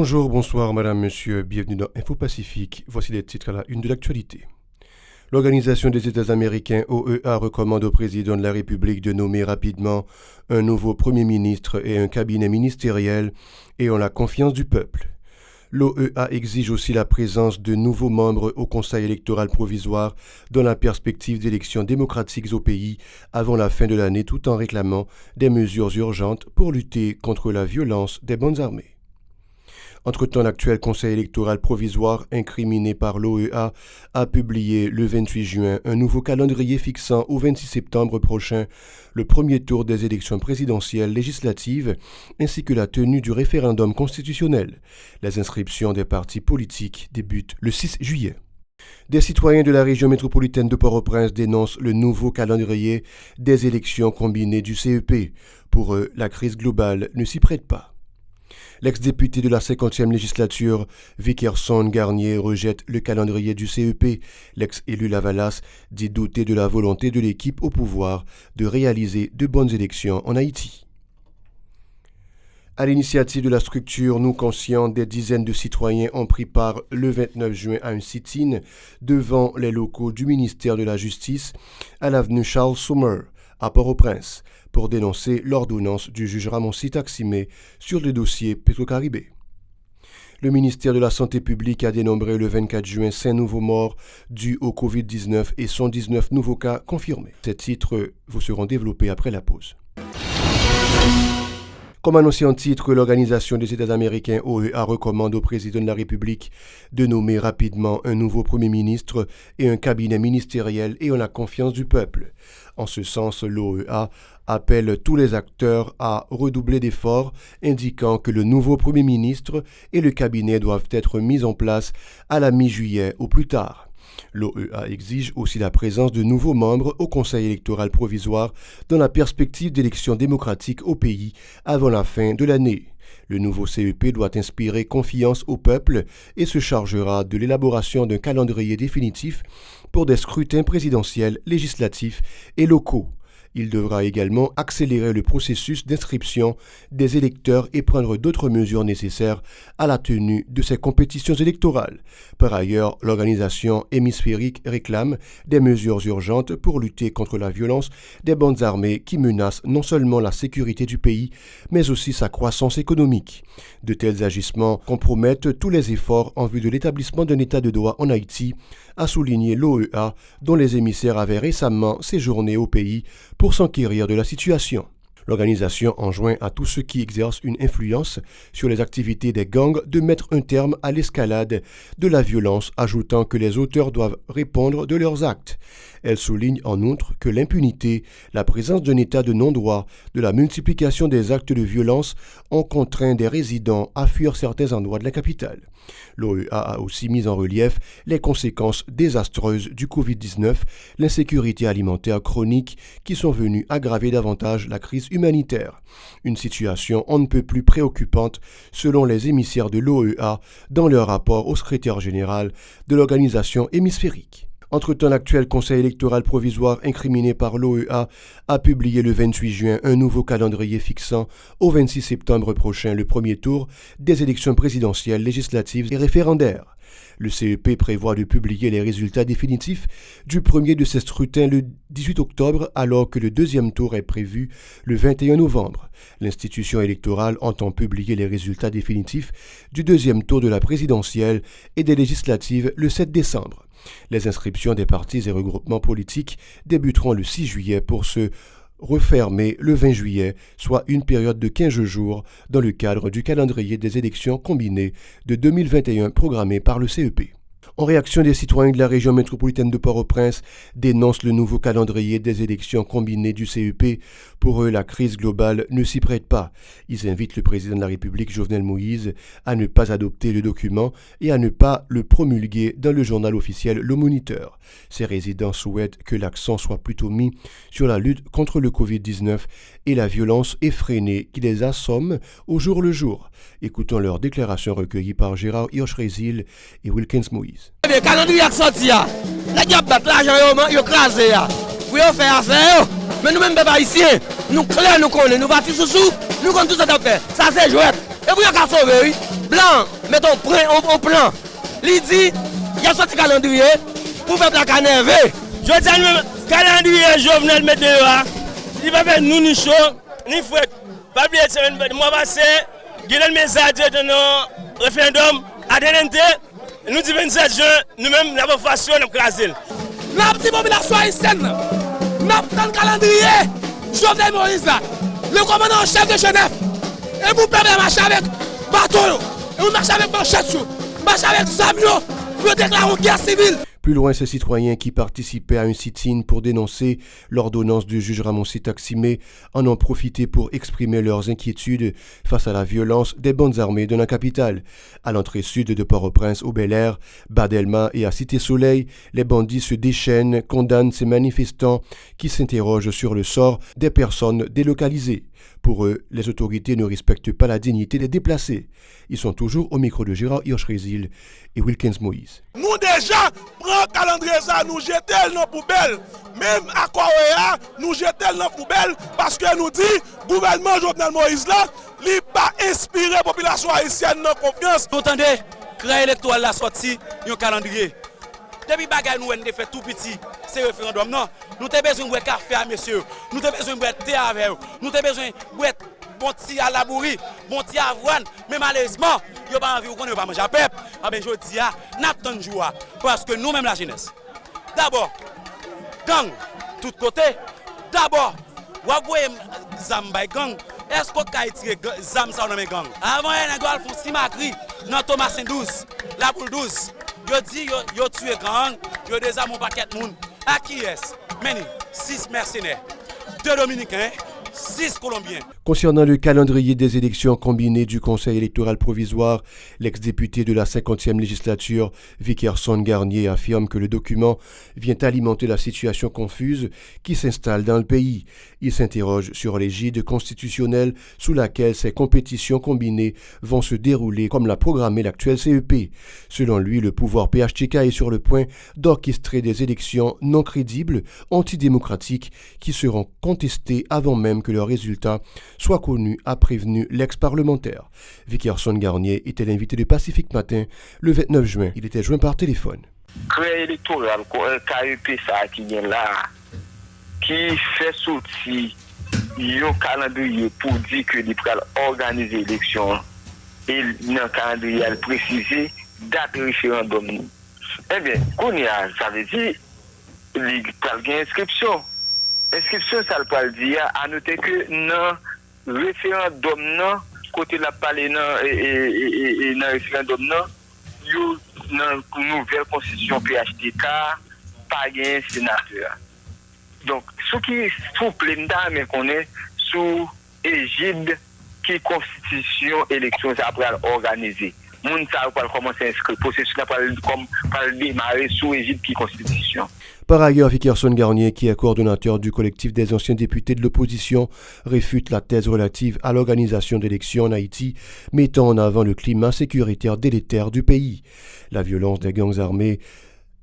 Bonjour, bonsoir, madame, monsieur, bienvenue dans Info Pacifique. Voici les titres à la une de l'actualité. L'Organisation des États américains, OEA, recommande au président de la République de nommer rapidement un nouveau premier ministre et un cabinet ministériel ayant la confiance du peuple. L'OEA exige aussi la présence de nouveaux membres au Conseil électoral provisoire dans la perspective d'élections démocratiques au pays avant la fin de l'année, tout en réclamant des mesures urgentes pour lutter contre la violence des bandes armées. Entre-temps, l'actuel Conseil électoral provisoire incriminé par l'OEA a publié le 28 juin un nouveau calendrier fixant au 26 septembre prochain le premier tour des élections présidentielles législatives ainsi que la tenue du référendum constitutionnel. Les inscriptions des partis politiques débutent le 6 juillet. Des citoyens de la région métropolitaine de Port-au-Prince dénoncent le nouveau calendrier des élections combinées du CEP. Pour eux, la crise globale ne s'y prête pas. L'ex-député de la 50e législature, Vickerson Garnier, rejette le calendrier du CEP. L'ex-élu Lavalas dit douter de la volonté de l'équipe au pouvoir de réaliser de bonnes élections en Haïti. À l'initiative de la structure Nous Conscients, des dizaines de citoyens ont pris part le 29 juin à un sit-in devant les locaux du ministère de la Justice à l'avenue Charles Sommer, à Port-au-Prince, pour dénoncer l'ordonnance du juge Ramonsi Taximé sur le dossier Petro-Caribé. Le ministère de la Santé publique a dénombré le 24 juin 5 nouveaux morts dus au Covid-19 et 119 nouveaux cas confirmés. Ces titres vous seront développés après la pause. Comme annoncé en titre, l'Organisation des États américains, OEA, recommande au président de la République de nommer rapidement un nouveau premier ministre et un cabinet ministériel ayant la confiance du peuple. En ce sens, l'OEA appelle tous les acteurs à redoubler d'efforts, indiquant que le nouveau premier ministre et le cabinet doivent être mis en place à la mi-juillet au plus tard. L'OEA exige aussi la présence de nouveaux membres au Conseil électoral provisoire dans la perspective d'élections démocratiques au pays avant la fin de l'année. Le nouveau CEP doit inspirer confiance au peuple et se chargera de l'élaboration d'un calendrier définitif pour des scrutins présidentiels, législatifs et locaux. Il devra également accélérer le processus d'inscription des électeurs et prendre d'autres mesures nécessaires à la tenue de ces compétitions électorales. Par ailleurs, l'organisation hémisphérique réclame des mesures urgentes pour lutter contre la violence des bandes armées qui menacent non seulement la sécurité du pays, mais aussi sa croissance économique. De tels agissements compromettent tous les efforts en vue de l'établissement d'un état de droit en Haïti, a souligné l'OEA, dont les émissaires avaient récemment séjourné au pays pour s'enquérir de la situation. L'organisation enjoint à tous ceux qui exercent une influence sur les activités des gangs de mettre un terme à l'escalade de la violence, ajoutant que les auteurs doivent répondre de leurs actes. Elle souligne en outre que l'impunité, la présence d'un état de non-droit, de la multiplication des actes de violence ont contraint des résidents à fuir certains endroits de la capitale. L'OEA a aussi mis en relief les conséquences désastreuses du Covid-19, l'insécurité alimentaire chronique qui sont venues aggraver davantage la crise humanitaire. Une situation on ne peut plus préoccupante selon les émissaires de l'OEA dans leur rapport au secrétaire général de l'organisation hémisphérique. Entre-temps, l'actuel Conseil électoral provisoire incriminé par l'OEA a publié le 28 juin un nouveau calendrier fixant au 26 septembre prochain le premier tour des élections présidentielles, législatives et référendaires. Le CEP prévoit de publier les résultats définitifs du premier de ces scrutins le 18 octobre, alors que le deuxième tour est prévu le 21 novembre. L'institution électorale entend publier les résultats définitifs du deuxième tour de la présidentielle et des législatives le 7 décembre. Les inscriptions des partis et regroupements politiques débuteront le 6 juillet pour se refermer le 20 juillet, soit une période de 15 jours dans le cadre du calendrier des élections combinées de 2021 programmé par le CEP. En réaction, des citoyens de la région métropolitaine de Port-au-Prince dénoncent le nouveau calendrier des élections combinées du CEP. Pour eux, la crise globale ne s'y prête pas. Ils invitent le président de la République, Jovenel Moïse, à ne pas adopter le document et à ne pas le promulguer dans le journal officiel Le Moniteur. Ces résidents souhaitent que l'accent soit plutôt mis sur la lutte contre le Covid-19 et la violence effrénée qui les assomme au jour le jour. Écoutons leurs déclarations recueillies par Gérard Hirsch-Rézil et Wilkins Moïse. Le calendrier est sorti, les gens battent l'argent, ils ont crasé. Oui, on fait affaire, mais nous-mêmes, les Haïtiens, nous clairs, nous connaissons, nous bâtissons sous, nous connaissons tout ça à faire. Ça, c'est jouet. Et puis, il y a sauver, oui. Blanc, mettons au plan. Il dit, il y a sorti calendrier pour faire la canévé. Je dis, le calendrier Jovenel mettre dehors. Il va faire nous ni chaud, ni fouette. Pas oublier, moi, passé, il y a un message de nos référendum à DNT. Nous disons 27 juin, nous-mêmes, la façon de craser. La petite population haïtienne, notre calendrier, Jovenel Moïse, le commandant en chef de Genève, et vous permettez de marcher avec bateau, et vous marchez avec manchette, marchez avec Samio, vous déclarez une guerre civile. Plus loin, ces citoyens qui participaient à un sit-in pour dénoncer l'ordonnance du juge Ramosé Taximé en ont profité pour exprimer leurs inquiétudes face à la violence des bandes armées de la capitale. À l'entrée sud de Port-au-Prince, au Bel-Air, Bas-Delma et à Cité-Soleil, les bandits se déchaînent, condamnent ces manifestants qui s'interrogent sur le sort des personnes délocalisées. Pour eux, les autorités ne respectent pas la dignité des déplacés. Ils sont toujours au micro de Gérard Hirsch-Rézil et Wilkins Moïse. Nous déjà, prenons le calendrier ça, nous jetons dans la poubelle. Même à Korea, nous jetons dans la poubelle parce que nous dit, le gouvernement Jovenel Moïse là, il n'a pas inspiré la population haïtienne dans confiance. Vous entendez, créer électoral la sortie, un calendrier. Depuis bagay nous avons fait tout petit, c'est référendum. Non, nous avons besoin de boire café à messieurs, nous avons besoin de boire thé avec eux, nous avons besoin de boire bon petit à la bourri, bon petit avoine. Mais malheureusement, il n'y a pas envie de pas manger à pep. Ah ben je dis, n'attendons joie parce que nous-mêmes la jeunesse. D'abord, gang, tout côté. D'abord, vous voyez Zambay gang. Est-ce qu'on peut tirer Zam ça dans mes gangs? Avant, il y a un gars qui font Simagri dans Thomas 12, la boule 12. Yo dit yo tué gang, yo désarmé un paquet de monde. À qui est-ce? Meni, 6 mercenaires, 2 Dominicains, 6 Colombiens. Concernant le calendrier des élections combinées du Conseil électoral provisoire, l'ex-député de la 50e législature, Vickerson Garnier, affirme que le document vient alimenter la situation confuse qui s'installe dans le pays. Il s'interroge sur l'égide constitutionnelle sous laquelle ces compétitions combinées vont se dérouler comme l'a programmé l'actuel CEP. Selon lui, le pouvoir PHTK est sur le point d'orchestrer des élections non crédibles, antidémocratiques, qui seront contestées avant même que leurs résultats soit connu, a prévenu l'ex-parlementaire. Vickerson Garnier était l'invité de Pacifique Matin le 29 juin. Il était joint par téléphone. Créer électoral, KEP ça qui vient là, qui fait sortir un calendrier pour dire que il va organiser l'élection et dans le calendrier il préciser date de référendum. Eh bien, ça veut dire qu'il y a inscription. Inscription, ça veut dire à noter que non référendum non côté la parler et dans référendum non yo dans nouvelle constitution PHTK pas gain sénateur. Donc ce qui sous plein mais qu'on est sous égide qui constitution élection ça après organiser. Moun ça va commencer à inscrire processus là comme par démarrer sous égide qui constitution. Par ailleurs, Vickerson Garnier, qui est coordonnateur du collectif des anciens députés de l'opposition, réfute la thèse relative à l'organisation d'élections en Haïti, mettant en avant le climat sécuritaire délétère du pays. La violence des gangs armés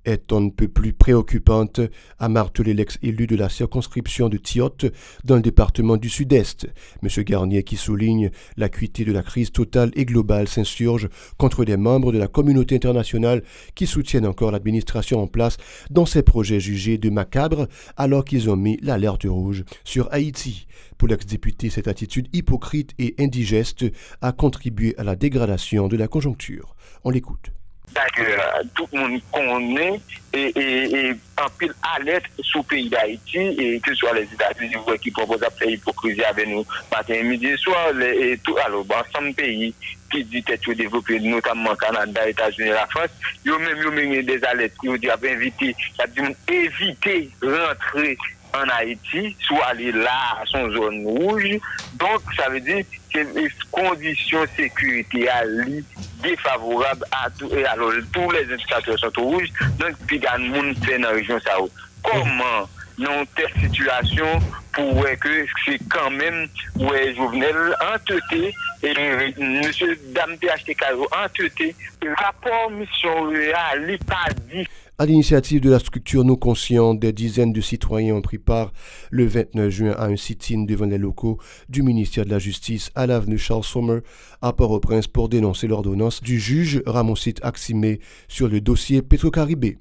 est on ne peut plus préoccupante, a martelé l'ex-élu de la circonscription de Tiote dans le département du Sud-Est. M. Garnier, qui souligne l'acuité de la crise totale et globale, s'insurge contre des membres de la communauté internationale qui soutiennent encore l'administration en place dans ses projets jugés de macabres alors qu'ils ont mis l'alerte rouge sur Haïti. Pour l'ex-député, cette attitude hypocrite et indigeste a contribué à la dégradation de la conjoncture. On l'écoute. Tout le monde connaît et en pile alerte sous le pays d'Haïti et que ce soit les États-Unis qui proposent à faire hypocrisie avec nous matin, midi et soir et tout alors ensemble pays qui dit être développé notamment Canada, États-Unis et la France, ils ont même des alertes qui ont dit invité, éviter rentrer en Haïti, soit aller là, à son zone rouge. Donc, ça veut dire que les conditions de sécurité défavorables à tout, et alors tous les indicateurs sont au rouge. Donc, puis il y a un monde dans la région. Comment, dans telle situation, pour que c'est quand même, Jovenel entêté, et monsieur Dame PHTK entêté, rapport mission réel, pas dit. À l'initiative de la structure Non Conscient, des dizaines de citoyens ont pris part le 29 juin à un sit-in devant les locaux du ministère de la Justice à l'avenue Charles Sommer à Port-au-Prince pour dénoncer l'ordonnance du juge Ramosit Aximé sur le dossier Petro-Caribé.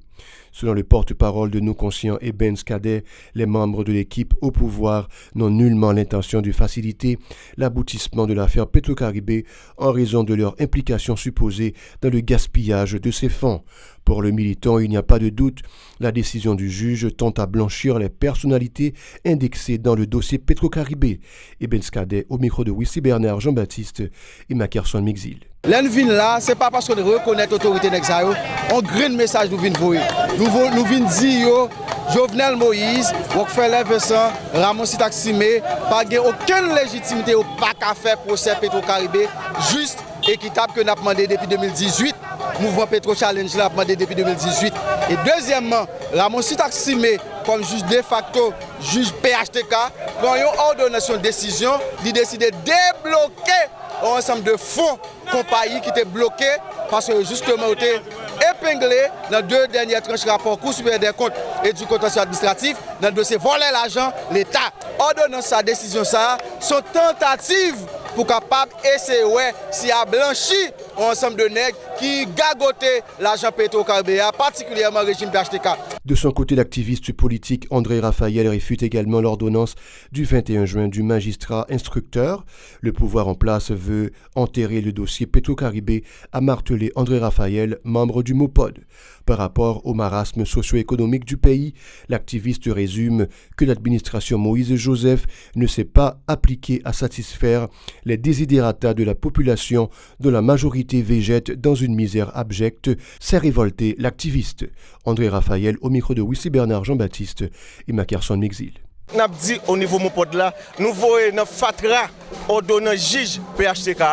Selon le porte-parole de Non Conscient et Benz Cadet, les membres de l'équipe au pouvoir n'ont nullement l'intention de faciliter l'aboutissement de l'affaire Petro-Caribé en raison de leur implication supposée dans le gaspillage de ces fonds. Pour le militant, il n'y a pas de doute, la décision du juge tend à blanchir les personnalités indexées dans le dossier Petro-Caribé. Et Benz Cadet au micro de Wissi Bernard Jean-Baptiste et Mackerson Mixil. L'envin là, c'est pas parce qu'on reconnaît l'autorité d'Exayo, on grille le message nous venons voir. Nous venons dire Jovenel Moïse, Rockefeller Vincent, Ramosit Aximé, pas aucune légitimité ou pas qu'à faire procès Petro-Caribé juste équitable que nous avons demandé depuis 2018. Mouvement Petro Challenge l'a demandé depuis 2018. Et deuxièmement, Ramosit Aximé, comme juge de facto, juge PHTK, prend une ordonnance de décision, il décide de débloquer un ensemble de fonds compagnie qui étaient bloqués parce que justement été épinglé dans deux dernières tranches rapport Cour supérieure des comptes et du contentieux administratif dans le dossier voler l'argent l'État. Ordonnance sa décision ça sont tentatives pour capable essayer s'il y a blanchi un ensemble de nègres qui gagotaient l'argent Petro-Caribé, particulièrement le régime PHTK. De son côté, l'activiste politique André Raphaël réfute également l'ordonnance du 21 juin du magistrat instructeur. Le pouvoir en place veut enterrer le dossier Petro-Caribé, a martelé André Raphaël, membre du MOPOD. Par rapport au marasme socio-économique du pays, l'activiste résume que l'administration Moïse Joseph ne s'est pas appliquée à satisfaire les desiderata de la population dont la majorité végète dans une misère abjecte, s'est révolté l'activiste. André Raphaël au micro de Wissi Bernard Jean-Baptiste et Mackerson Mixil. Nous avons dit au niveau de mon pod là, nous voyons dans FATRA ordonnance juge PHTK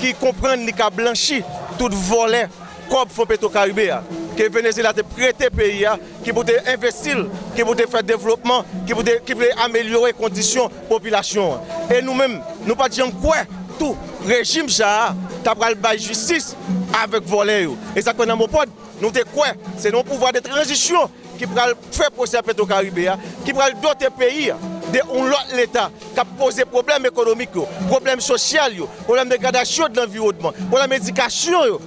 qui comprend qu'il a blanchi tout volet comme fonds Petro-Caribé que Venezuela a prêté pays qui peut investir, qui peut faire développement, qui peut améliorer les conditions de la population. Et nous-mêmes, nous ne pas dire quoi tout régime ça t'a pral bail justice avec volet. Et ça qu'on a mon pod, nous te quoi, c'est nos pouvoirs de transition qui pral faire procès Petro-Caribé, qui pral doter pays de l'État qui a posé problèmes économiques, problèmes sociaux, problèmes de dégradation de l'environnement, problèmes d'éducation.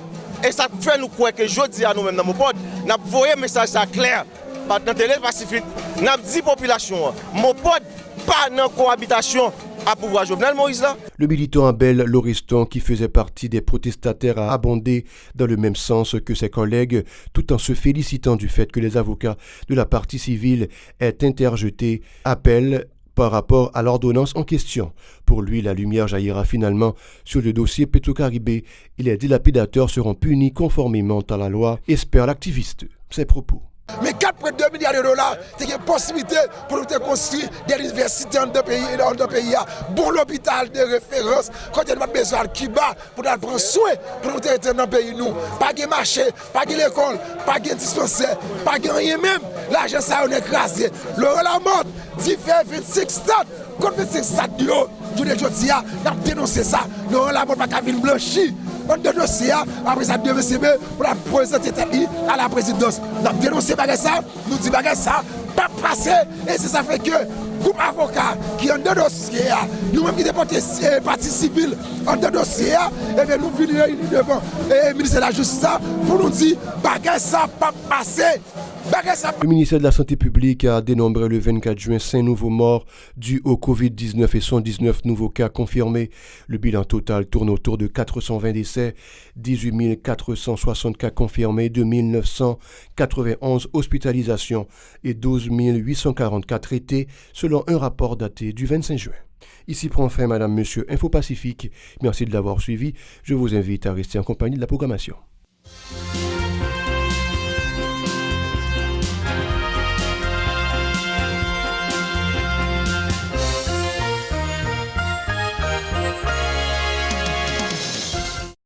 Et ça fait nous croire que je dis à nous-mêmes dans mon pote, nous avons envoyé un message clair dans le Télé-Pacifique, nous avons dit à la population, mon pote, pas dans cohabitation à pouvoir Jovenel Moïse là. Le militant Abel Lauriston, qui faisait partie des protestataires, a abondé dans le même sens que ses collègues, tout en se félicitant du fait que les avocats de la partie civile aient interjeté appel par rapport à l'ordonnance en question. Pour lui, la lumière jaillira finalement sur le dossier Petro-Caribé et les dilapidateurs seront punis conformément à la loi, espère l'activiste. Ses propos. Mais 4,2 milliards de dollars, c'est une possibilité pour nous construire des universités dans le pays, bon l'hôpital de référence, quand il n'y a pas besoin de Cuba pour nous prendre soin, pour nous être dans le pays. Pas de marché, pas de l'école, pas de dispensaire, pas de rien même. L'argent ça on est écrasé. Laurent Lamotte dit faire 25 stades, contre 25 stades du haut. Je dis, on a dénoncé ça. Laurent Lamotte n'a pas ville blanchi. On a dénoncé après ça DVCB pour la présenter à la présidence. On a dénoncé ça, nous disons ça, pas passer. Et c'est ça fait que groupe avocat qui est en deux dossiers, nous-mêmes qui sommes partie civile en deux dossiers, et bien nous venons devant le ministère de la Justice pour nous dire que ça pas passer. Le ministère de la Santé publique a dénombré le 24 juin 5 nouveaux morts dus au Covid-19 et 119 nouveaux cas confirmés. Le bilan total tourne autour de 420 décès, 18 460 cas confirmés, 2 991 hospitalisations et 12 844 traités selon un rapport daté du 25 juin. Ici prend fin Madame, Monsieur Info Pacifique. Merci de l'avoir suivi. Je vous invite à rester en compagnie de la programmation.